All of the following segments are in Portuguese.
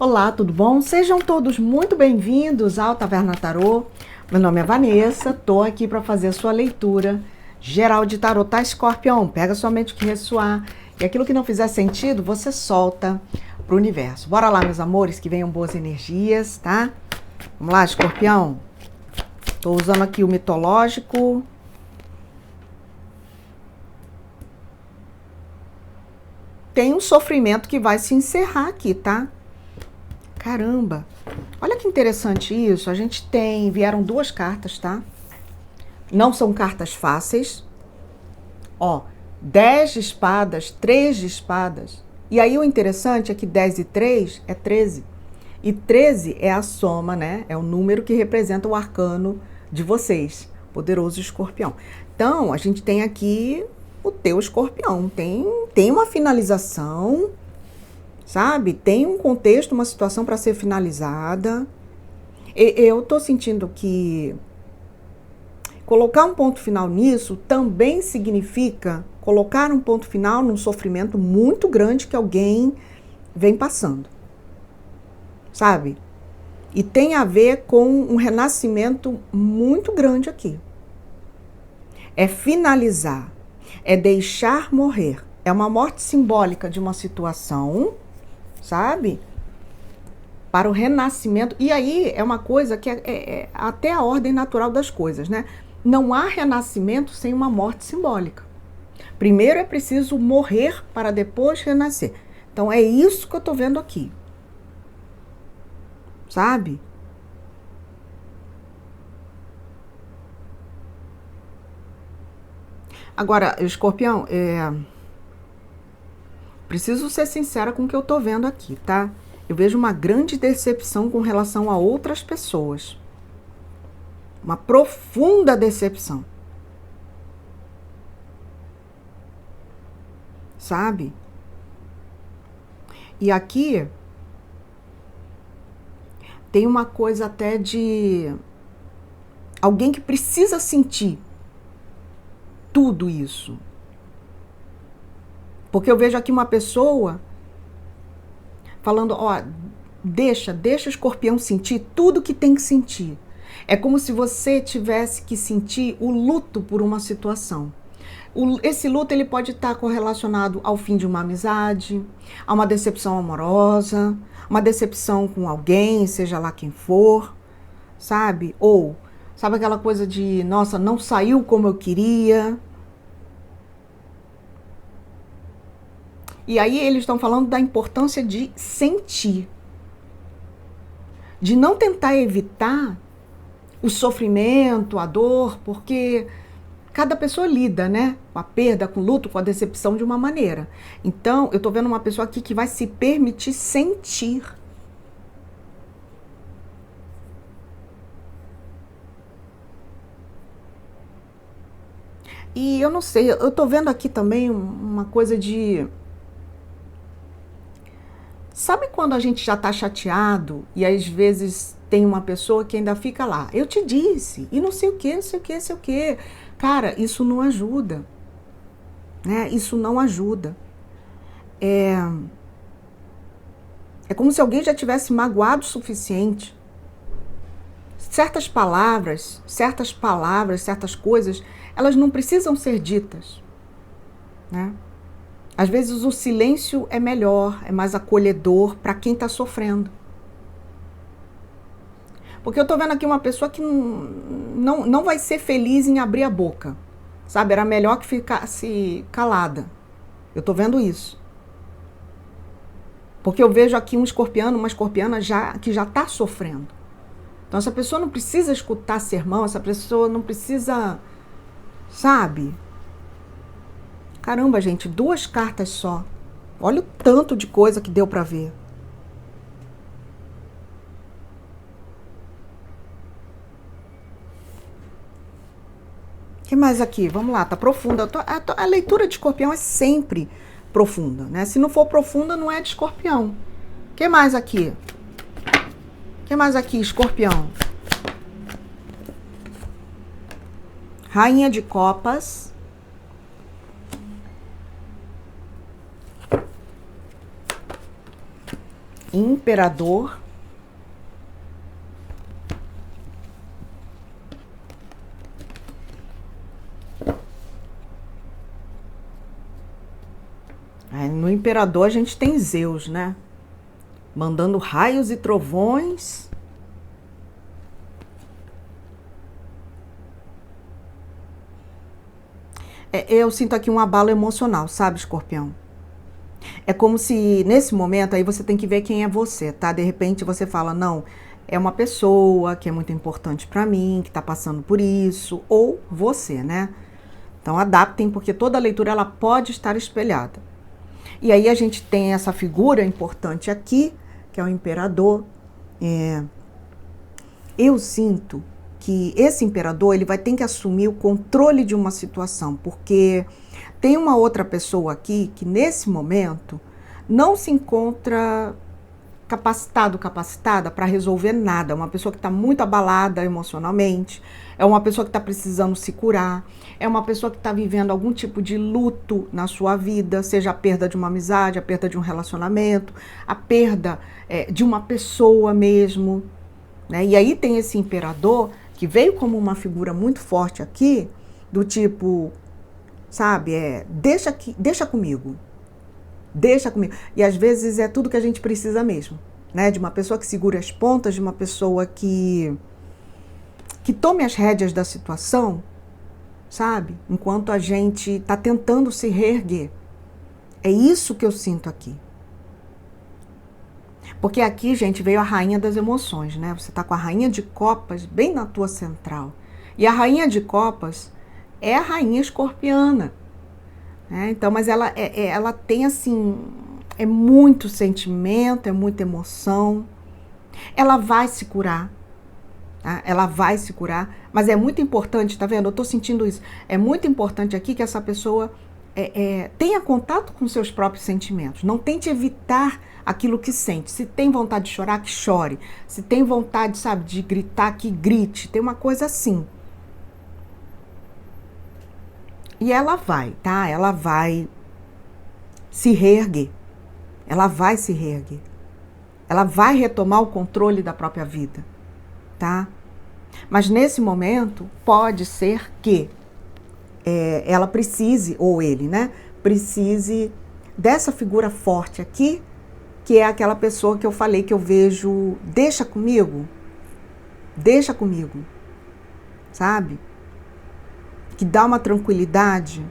Olá, tudo bom? Sejam todos muito bem-vindos ao Taverna Tarô. Meu nome é Vanessa, tô aqui para fazer a sua leitura geral de tarô, tá, Escorpião? Pega somente o que ressoar e aquilo que não fizer sentido, você solta pro universo. Bora lá, meus amores, que venham boas energias, tá? Vamos lá, Escorpião. Tô usando aqui o mitológico. Tem um sofrimento que vai se encerrar aqui, tá? Caramba! Olha que interessante isso. A gente vieram duas cartas, tá? Não são cartas fáceis. Ó, 10 de espadas, 3 de espadas. E aí o interessante é que 10 e 3 é 13. E 13 é a soma, né? É o número que representa o arcano de vocês, poderoso Escorpião. Então, a gente tem aqui o teu Escorpião. Tem uma finalização, sabe? Tem um contexto, uma situação para ser finalizada. Eu tô sentindo que colocar um ponto final nisso também significa colocar um ponto final num sofrimento muito grande que alguém vem passando, sabe? E tem a ver com um renascimento muito grande aqui. É finalizar, é deixar morrer. É uma morte simbólica de uma situação, sabe? Para o renascimento. E aí é uma coisa que é até a ordem natural das coisas, né? Não há renascimento sem uma morte simbólica. Primeiro é preciso morrer para depois renascer. Então é isso que eu tô vendo aqui. Sabe? Agora, Escorpião, preciso ser sincera com o que eu tô vendo aqui, tá? Eu vejo uma grande decepção com relação a outras pessoas. Uma profunda decepção. Sabe? E aqui tem uma coisa até de alguém que precisa sentir tudo isso. Porque eu vejo aqui uma pessoa falando, ó, deixa o Escorpião sentir tudo que tem que sentir. É como se você tivesse que sentir o luto por uma situação. Esse luto ele pode estar correlacionado ao fim de uma amizade, a uma decepção amorosa, uma decepção com alguém, seja lá quem for, sabe? Ou, sabe aquela coisa de, nossa, não saiu como eu queria. E aí eles estão falando da importância de sentir. De não tentar evitar o sofrimento, a dor, porque cada pessoa lida, né? Com a perda, com o luto, com a decepção de uma maneira. Então, eu tô vendo uma pessoa aqui que vai se permitir sentir. E eu não sei, eu tô vendo aqui também uma coisa de... Sabe quando a gente já tá chateado e às vezes tem uma pessoa que ainda fica lá? Eu te disse, e não sei o que, não sei o que, não sei o que. Cara, isso não ajuda, né? Isso não ajuda. É como se alguém já tivesse magoado o suficiente. Certas palavras, certas coisas, elas não precisam ser ditas, né? Às vezes o silêncio é melhor, é mais acolhedor para quem está sofrendo. Porque eu tô vendo aqui uma pessoa que não vai ser feliz em abrir a boca. Sabe? Era melhor que ficasse calada. Eu tô vendo isso. Porque eu vejo aqui um escorpiano, uma escorpiana que já tá sofrendo. Então essa pessoa não precisa escutar sermão, essa pessoa não precisa... Sabe? Caramba, gente, 2 cartas só. Olha o tanto de coisa que deu pra ver. O que mais aqui? Vamos lá, tá profunda. A leitura de Escorpião é sempre profunda, né? Se não for profunda, não é de Escorpião. O que mais aqui? O que mais aqui, Escorpião? Rainha de Copas. Imperador. No Imperador a gente tem Zeus, né? Mandando raios e trovões. Eu sinto aqui um abalo emocional, sabe, Escorpião? É como se, nesse momento, aí você tem que ver quem é você, tá? De repente você fala, não, é uma pessoa que é muito importante pra mim, que tá passando por isso, ou você, né? Então adaptem, porque toda leitura ela pode estar espelhada. E aí a gente tem essa figura importante aqui, que é o imperador. Eu sinto que esse imperador ele vai ter que assumir o controle de uma situação, porque tem uma outra pessoa aqui que nesse momento não se encontra capacitada para resolver nada. É uma pessoa que está muito abalada emocionalmente, é uma pessoa que está precisando se curar, é uma pessoa que está vivendo algum tipo de luto na sua vida, seja a perda de uma amizade, a perda de um relacionamento, a perda de uma pessoa mesmo, né? E aí tem esse imperador que veio como uma figura muito forte aqui, do tipo, sabe, deixa comigo. Deixa comigo. E às vezes é tudo que a gente precisa mesmo, né? De uma pessoa que segure as pontas, de uma pessoa que tome as rédeas da situação, sabe? Enquanto a gente está tentando se reerguer. É isso que eu sinto aqui. Porque aqui, gente, veio a rainha das emoções, né? Você tá com a rainha de copas bem na tua central. E a rainha de copas é a rainha escorpiana. Então, mas ela tem assim, é muito sentimento, é muita emoção. Ela vai se curar, tá? Ela vai se curar, mas é muito importante, tá vendo? Eu tô sentindo isso. É muito importante aqui que essa pessoa tenha contato com seus próprios sentimentos. Não tente evitar aquilo que sente. Se tem vontade de chorar, que chore. Se tem vontade, sabe, de gritar, que grite. Tem uma coisa assim. E ela vai, tá? Ela vai se reerguer. Ela vai se reerguer. Ela vai retomar o controle da própria vida, tá? Mas nesse momento, pode ser que ela precise, ou ele, né? Precise dessa figura forte aqui, que é aquela pessoa que eu falei que eu vejo, deixa comigo, sabe? Que dá uma tranquilidade,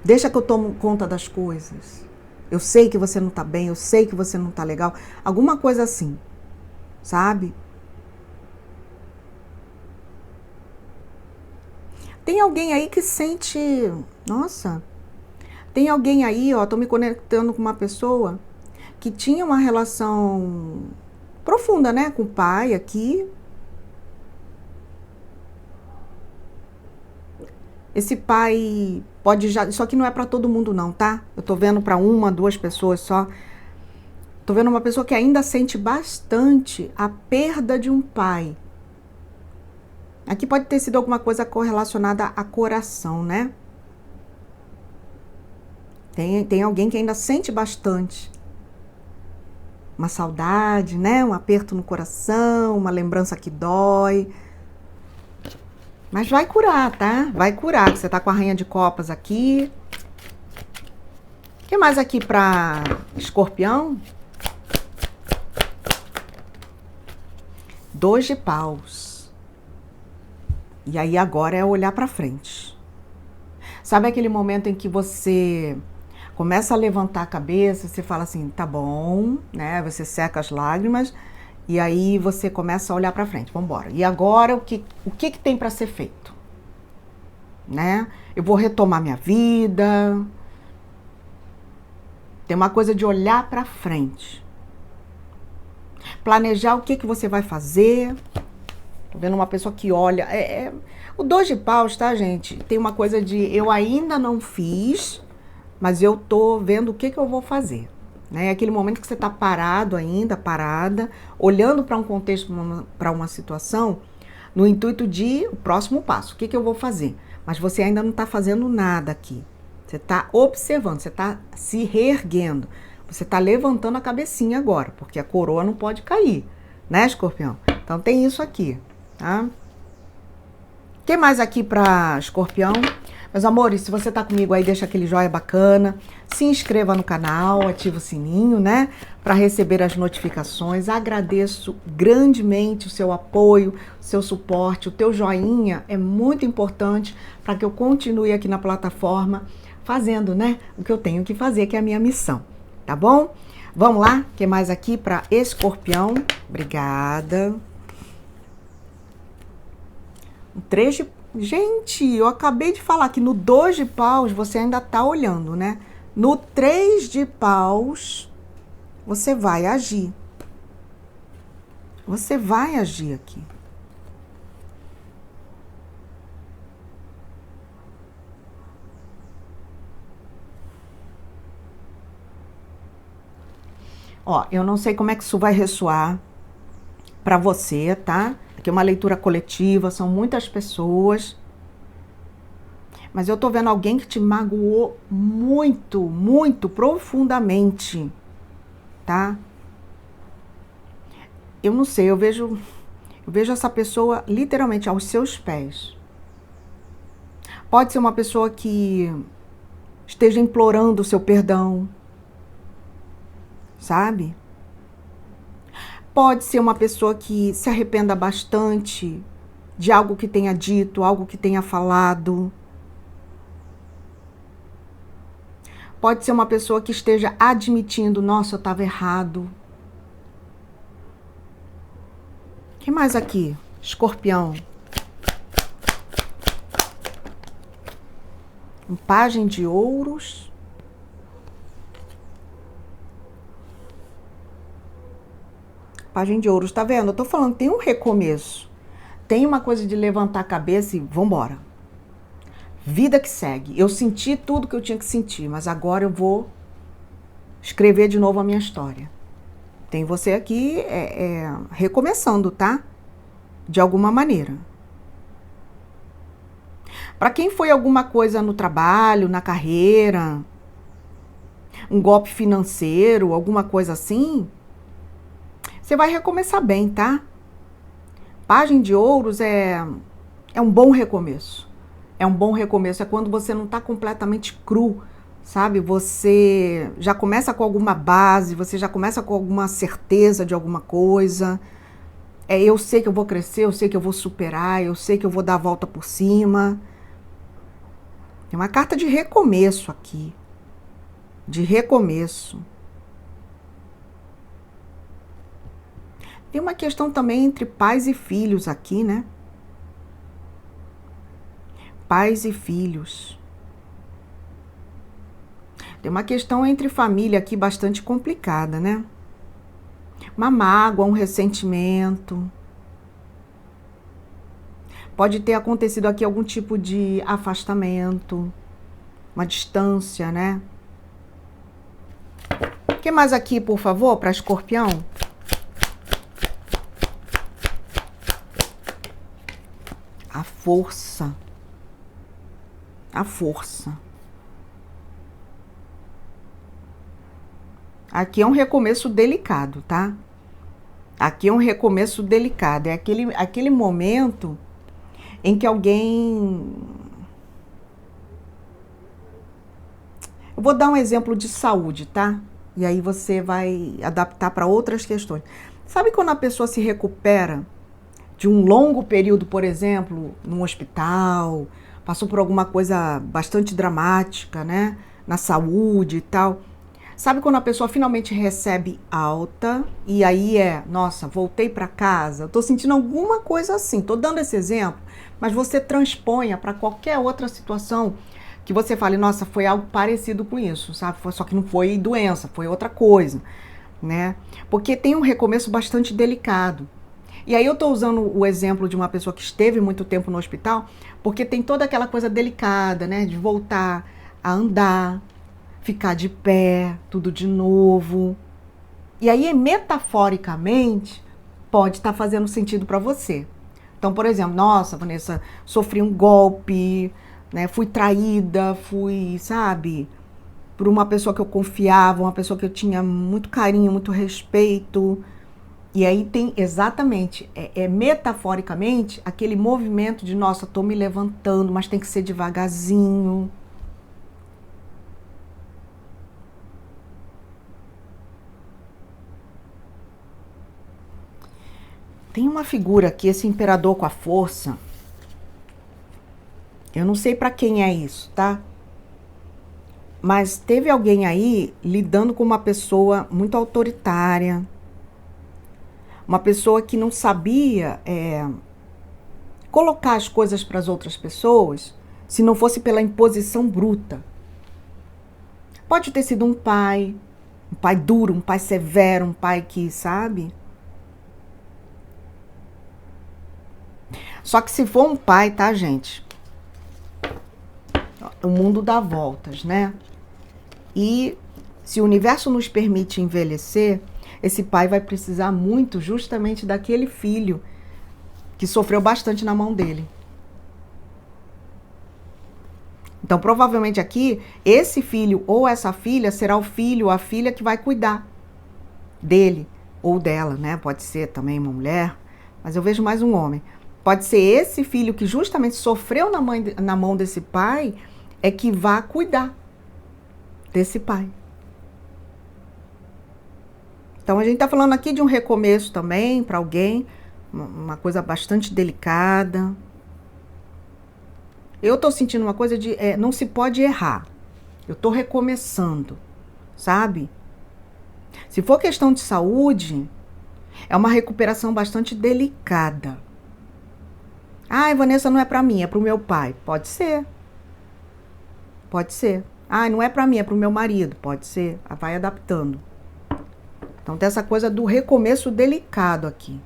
deixa que eu tomo conta das coisas. Eu sei que você não tá bem, eu sei que você não tá legal. Alguma coisa assim, sabe? Tem alguém aí que sente, nossa, tem alguém aí, ó, tô me conectando com uma pessoa que tinha uma relação profunda, né, com o pai aqui. Esse pai pode já... Isso aqui não é para todo mundo não, tá? Eu tô vendo para uma, duas pessoas só. Tô vendo uma pessoa que ainda sente bastante a perda de um pai. Aqui pode ter sido alguma coisa correlacionada a coração, né? Tem alguém que ainda sente bastante. Uma saudade, né? Um aperto no coração, uma lembrança que dói. Mas vai curar, tá? Vai curar, que você tá com a rainha de copas aqui. O que mais aqui pra escorpião? 2 de paus. E aí agora é olhar pra frente. Sabe aquele momento em que você começa a levantar a cabeça, você fala assim, tá bom, né? Você seca as lágrimas e aí você começa a olhar pra frente, vamos embora. E agora o que tem pra ser feito? Né? Eu vou retomar minha vida. Tem uma coisa de olhar pra frente. Planejar o que você vai fazer. Tô vendo uma pessoa que olha. O 2 de paus, tá, gente? Tem uma coisa de eu ainda não fiz, mas eu tô vendo o que eu vou fazer. Né? É aquele momento que você tá parado ainda, parada, olhando para um contexto, para uma situação, no intuito de o próximo passo. O que eu vou fazer? Mas você ainda não tá fazendo nada aqui. Você tá observando, você tá se reerguendo. Você está levantando a cabecinha agora, porque a coroa não pode cair, né, Escorpião? Então tem isso aqui, tá? O que mais aqui para Escorpião? Meus amores, se você tá comigo aí, deixa aquele joinha bacana, se inscreva no canal, ativa o sininho, né? Para receber as notificações. Agradeço grandemente o seu apoio, o seu suporte. O teu joinha é muito importante para que eu continue aqui na plataforma fazendo, né? O que eu tenho que fazer, que é a minha missão, tá bom? Vamos lá? O que mais aqui para Escorpião? Obrigada. O 3 de... Gente, eu acabei de falar que no 2 de paus você ainda tá olhando, né? No 3 de paus, você vai agir. Você vai agir aqui. Ó, eu não sei como é que isso vai ressoar pra você, tá? Aqui é uma leitura coletiva, são muitas pessoas. Mas eu tô vendo alguém que te magoou muito, muito profundamente, tá? Eu não sei, eu vejo essa pessoa literalmente aos seus pés. Pode ser uma pessoa que esteja implorando o seu perdão, sabe? Pode ser uma pessoa que se arrependa bastante de algo que tenha dito, algo que tenha falado. Pode ser uma pessoa que esteja admitindo, nossa, eu estava errado. O que mais aqui? Escorpião. Um pajem de ouros. Pajem de ouros, tá vendo? Eu tô falando, tem um recomeço. Tem uma coisa de levantar a cabeça e vambora. Vida que segue. Eu senti tudo que eu tinha que sentir, mas agora eu vou escrever de novo a minha história. Tem você aqui recomeçando, tá? De alguma maneira. Para quem foi alguma coisa no trabalho, na carreira, um golpe financeiro, alguma coisa assim, você vai recomeçar bem, tá? Pajem de ouros é um bom recomeço. É um bom recomeço, é quando você não tá completamente cru, sabe? Você já começa com alguma base, você já começa com alguma certeza de alguma coisa. Eu sei que eu vou crescer, eu sei que eu vou superar, eu sei que eu vou dar a volta por cima. Tem uma carta de recomeço aqui. De recomeço. Tem uma questão também entre pais e filhos aqui, né? Pais e filhos. Tem uma questão entre família aqui bastante complicada, né? Uma mágoa, um ressentimento. Pode ter acontecido aqui algum tipo de afastamento, uma distância, né? O que mais aqui, por favor, para Escorpião? A força. A força. Aqui é um recomeço delicado, tá? Aqui é um recomeço delicado. É aquele momento em que alguém... Eu vou dar um exemplo de saúde, tá? E aí você vai adaptar para outras questões. Sabe quando a pessoa se recupera de um longo período, por exemplo, num hospital, passou por alguma coisa bastante dramática, né? Na saúde e tal. Sabe quando a pessoa finalmente recebe alta e aí nossa, voltei para casa, eu tô sentindo alguma coisa assim, tô dando esse exemplo, mas você transponha para qualquer outra situação que você fale, nossa, foi algo parecido com isso, sabe? Só que não foi doença, foi outra coisa, né? Porque tem um recomeço bastante delicado. E aí eu tô usando o exemplo de uma pessoa que esteve muito tempo no hospital, porque tem toda aquela coisa delicada, né? De voltar a andar, ficar de pé, tudo de novo. E aí, metaforicamente, pode estar fazendo sentido para você. Então, por exemplo, nossa, Vanessa, sofri um golpe, né? Fui traída, sabe? por uma pessoa que eu confiava, uma pessoa que eu tinha muito carinho, muito respeito. E aí tem exatamente, metaforicamente, aquele movimento de, nossa, tô me levantando, mas tem que ser devagarzinho. Tem uma figura aqui, esse imperador com a força. Eu não sei para quem é isso, tá? Mas teve alguém aí lidando com uma pessoa muito autoritária, uma pessoa que não sabia colocar as coisas para as outras pessoas se não fosse pela imposição bruta. Pode ter sido um pai duro, um pai severo, um pai que, sabe? Só que se for um pai, tá, gente? O mundo dá voltas, né? E se o universo nos permite envelhecer, esse pai vai precisar muito justamente daquele filho que sofreu bastante na mão dele. Então, provavelmente aqui, esse filho ou essa filha será o filho ou a filha que vai cuidar dele ou dela, né? Pode ser também uma mulher, mas eu vejo mais um homem. Pode ser esse filho que justamente sofreu na mão desse pai é que vai cuidar desse pai. Então, a gente está falando aqui de um recomeço também para alguém, uma coisa bastante delicada. Eu tô sentindo uma coisa de não se pode errar. Eu tô recomeçando, sabe? Se for questão de saúde, é uma recuperação bastante delicada. Ah, Vanessa, não é pra mim, é pro meu pai. Pode ser. Pode ser. Ah, não é pra mim, é pro meu marido. Pode ser. Vai adaptando. Então tem essa coisa do recomeço delicado aqui.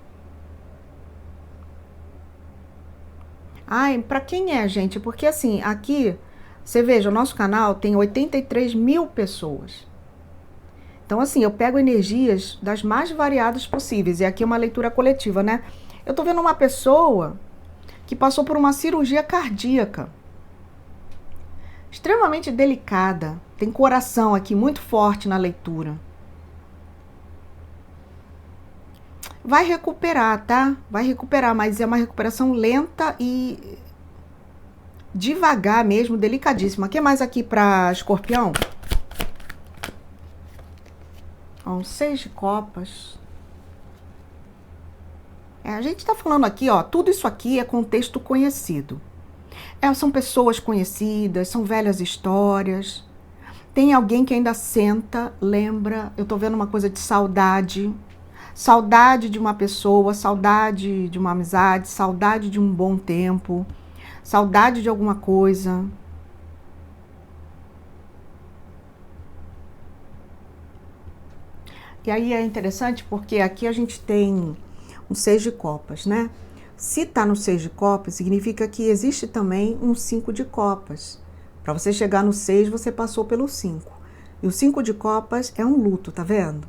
Ai, pra quem é, gente? Porque assim, aqui, você veja, o nosso canal tem 83 mil pessoas. Então assim, eu pego energias das mais variadas possíveis. E aqui é uma leitura coletiva, né? Eu tô vendo uma pessoa que passou por uma cirurgia cardíaca. Extremamente delicada. Tem coração aqui muito forte na leitura. Vai recuperar, tá? Vai recuperar, mas é uma recuperação lenta e devagar mesmo, delicadíssima. O que mais aqui para Escorpião? Ó, 6 de copas. A gente tá falando aqui, ó, tudo isso aqui é contexto conhecido. São pessoas conhecidas, são velhas histórias. Tem alguém que ainda senta, lembra. Eu tô vendo uma coisa de saudade. Saudade de uma pessoa, saudade de uma amizade, saudade de um bom tempo, saudade de alguma coisa. E aí é interessante porque aqui a gente tem um 6 de copas, né? Se tá no 6 de copas, significa que existe também um 5 de copas. Para você chegar no 6, você passou pelo 5. E o 5 de copas é um luto, tá vendo?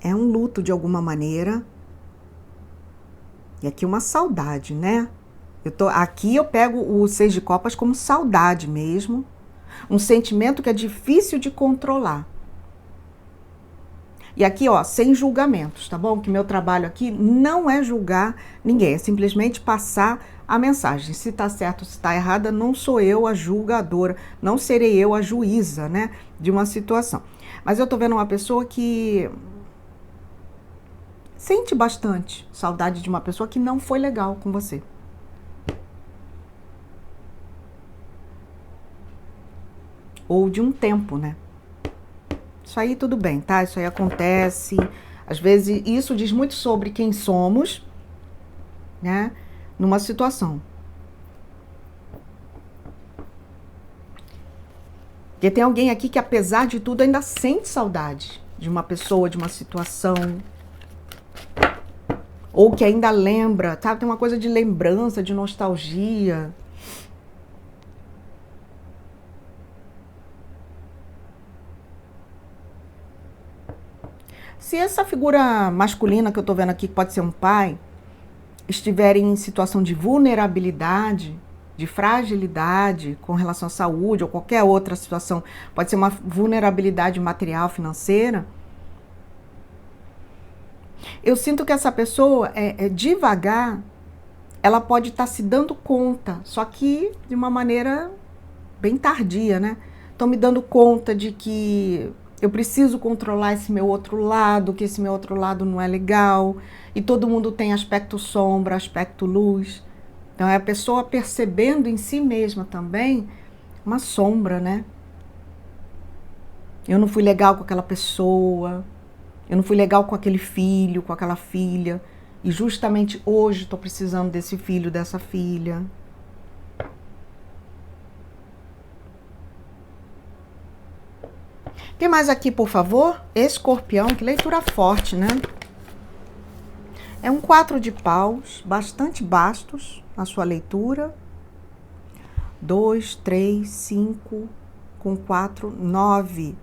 É um luto de alguma maneira. E aqui uma saudade, né? Aqui eu pego o 6 de copas como saudade mesmo. Um sentimento que é difícil de controlar. E aqui, ó, sem julgamentos, tá bom? Que meu trabalho aqui não é julgar ninguém. É simplesmente passar a mensagem. Se tá certo, se tá errada, não sou eu a julgadora. Não serei eu a juíza, né? De uma situação. Mas eu tô vendo uma pessoa que sente bastante saudade de uma pessoa que não foi legal com você. Ou de um tempo, né? Isso aí tudo bem, tá? Isso aí acontece. Às vezes isso diz muito sobre quem somos, né? Numa situação. Porque tem alguém aqui que apesar de tudo ainda sente saudade de uma pessoa, de uma situação. Ou que ainda lembra, tá? Tem uma coisa de lembrança, de nostalgia. Se essa figura masculina que eu tô vendo aqui, que pode ser um pai, estiver em situação de vulnerabilidade, de fragilidade com relação à saúde ou qualquer outra situação, pode ser uma vulnerabilidade material, financeira, eu sinto que essa pessoa, devagar, ela pode estar se dando conta, só que de uma maneira bem tardia, né? Estou me dando conta de que eu preciso controlar esse meu outro lado, que esse meu outro lado não é legal, e todo mundo tem aspecto sombra, aspecto luz. Então é a pessoa percebendo em si mesma também uma sombra, né? Eu não fui legal com aquela pessoa, eu não fui legal com aquele filho, com aquela filha, e justamente hoje estou precisando desse filho, dessa filha. Tem mais aqui, por favor? Escorpião, que leitura forte, né? É um 4 de paus, bastante bastos na sua leitura. 2, 3, 5, com 4, 9.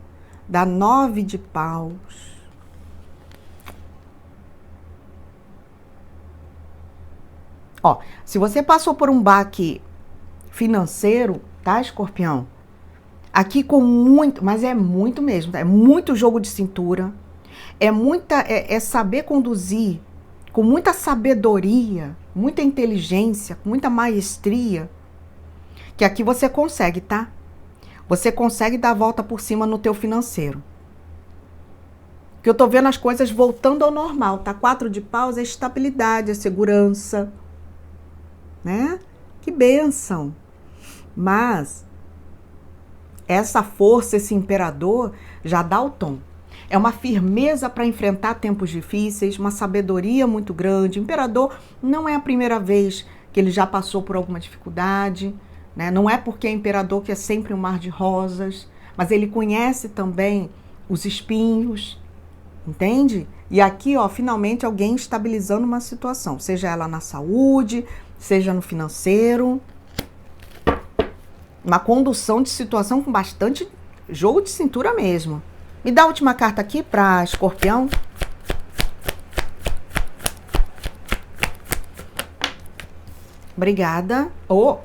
Dá 9 de paus. Ó, se você passou por um baque financeiro, tá, Escorpião? Aqui com muito, mas é muito mesmo, é muito jogo de cintura, é saber conduzir com muita sabedoria, muita inteligência, com muita maestria, que aqui você consegue, tá? Você consegue dar a volta por cima no teu financeiro. Que eu tô vendo as coisas voltando ao normal, tá? 4 de paus é estabilidade, é segurança, né? Que bênção! Mas essa força, esse imperador, já dá o tom. É uma firmeza para enfrentar tempos difíceis, uma sabedoria muito grande. O imperador não é a primeira vez que ele já passou por alguma dificuldade, né? Não é porque é imperador que é sempre um mar de rosas, mas ele conhece também os espinhos, entende? E aqui, ó, finalmente alguém estabilizando uma situação, seja ela na saúde, seja no financeiro. Uma condução de situação com bastante jogo de cintura mesmo. Me dá a última carta aqui para Escorpião. Obrigada. Oh,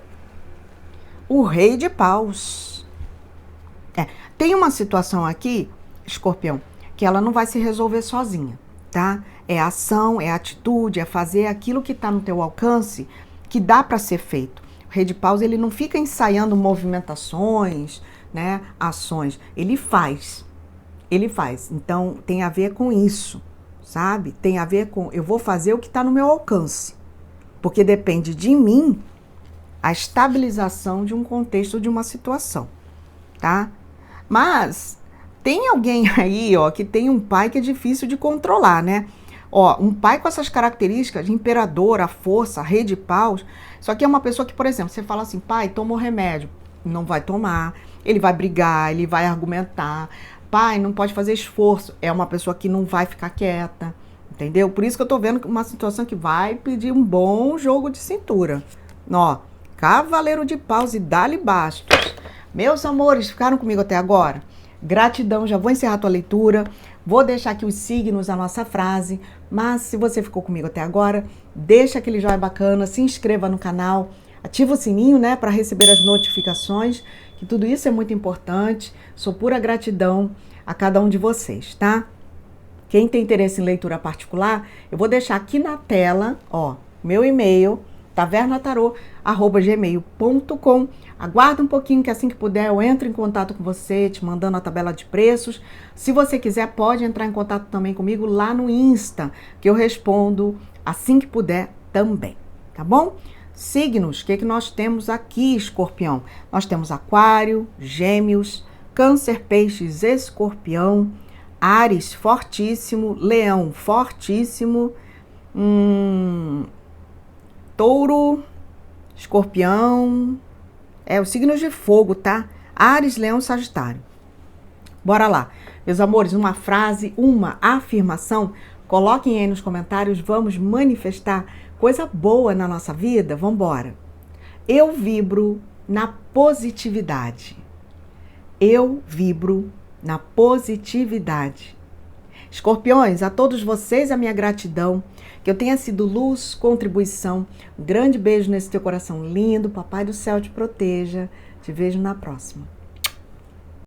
o Rei de Paus. Tem uma situação aqui, Escorpião, que ela não vai se resolver sozinha, tá? É ação, é atitude, é fazer aquilo que está no teu alcance, que dá para ser feito. O Rei de Paus, ele não fica ensaiando movimentações, né, ações. Ele faz. Então, tem a ver com isso, sabe? Tem a ver com, eu vou fazer o que está no meu alcance. Porque depende de mim a estabilização de um contexto, de uma situação, tá? Mas tem alguém aí, ó, que tem um pai que é difícil de controlar, né? Ó, um pai com essas características de imperador, a força, a Rei de Paus. Só que é uma pessoa que, por exemplo, você fala assim, pai, toma o remédio. Não vai tomar, ele vai brigar, ele vai argumentar. Pai, não pode fazer esforço. É uma pessoa que não vai ficar quieta, entendeu? Por isso que eu tô vendo uma situação que vai pedir um bom jogo de cintura. Ó, Cavaleiro de Paus e dá-lhe bastos. Meus amores, ficaram comigo até agora? Gratidão, já vou encerrar a tua leitura. Vou deixar aqui os signos, a nossa frase. Mas se você ficou comigo até agora, deixa aquele joinha bacana, se inscreva no canal, ativa o sininho, né, para receber as notificações, que tudo isso é muito importante. Sou pura gratidão a cada um de vocês, tá? Quem tem interesse em leitura particular, eu vou deixar aqui na tela, ó, meu e-mail, tavernatarô@gmail.com. Aguarda um pouquinho que assim que puder eu entro em contato com você, te mandando a tabela de preços. Se você quiser, pode entrar em contato também comigo lá no Insta, que eu respondo assim que puder também, tá bom? Signos, o que nós temos aqui, Escorpião? Nós temos Aquário, Gêmeos, Câncer, Peixes, Escorpião, Áries, fortíssimo, Leão, fortíssimo, Touro, Escorpião, os signos de fogo, tá? Áries, Leão, Sagitário. Bora lá. Meus amores, uma frase, uma afirmação, coloquem aí nos comentários, vamos manifestar coisa boa na nossa vida? Vambora. Eu vibro na positividade. Eu vibro na positividade. Escorpiões, a todos vocês a minha gratidão, que eu tenha sido luz, contribuição. Um grande beijo nesse teu coração lindo, Papai do Céu te proteja. Te vejo na próxima.